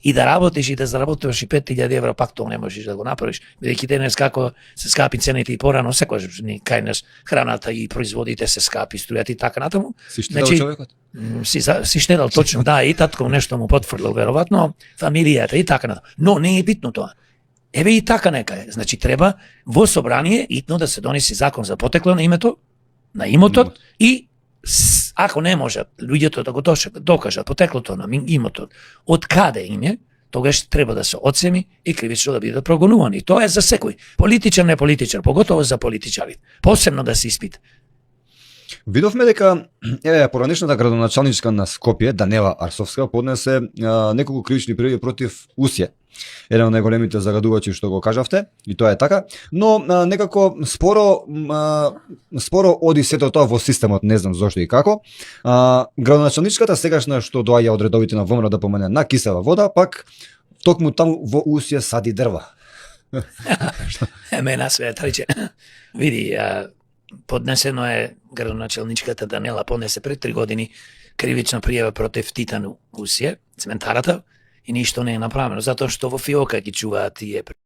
и да работиш и да заработуваш и 5000 евра, пак тоа не можеш да го направиш. Бидејќи денес како се скапи цените и порано, секогаш ни кај нас храната и производите се скапи, струјата и така натаму. Си штедел човекот? Си штедел точно, да, и татко нешто му потврлил веројатно, фамилијата и така натаму. Но не е битно тоа. Еве и така нека е. Значи треба во собрание итно да се донеси закон за потекло на името, на имотот и ако не можат луѓето да го докажат потеклото на имотот, од каде им е, тогаш треба да се оцени и кривично да бидат прогонувани. Тоа е за секој. Политичар, не политичар, поготово за политичарите. Посебно да се испита. Видовме дека поранешната градоначалничка на Скопје, Данела Арсовска, поднесе неколку кривични пријави против Усје. Еден од најголемите загадувачи што го кажавте, и тоа е така, но некако споро оди сето тоа во системот, не знам зошто и како. Градоначалничката сегашна што доаѓа од редовите на ВМРО да помене на кисела вода, пак токму таму во Усје сади дрва. Мена све триче. Види, поднесено е градоначалничката Данела поднесе пред 3 години кривична пријава против Титан Усје, цементарата, и ништо не е направено, затоа што во фиока ги чуваат тие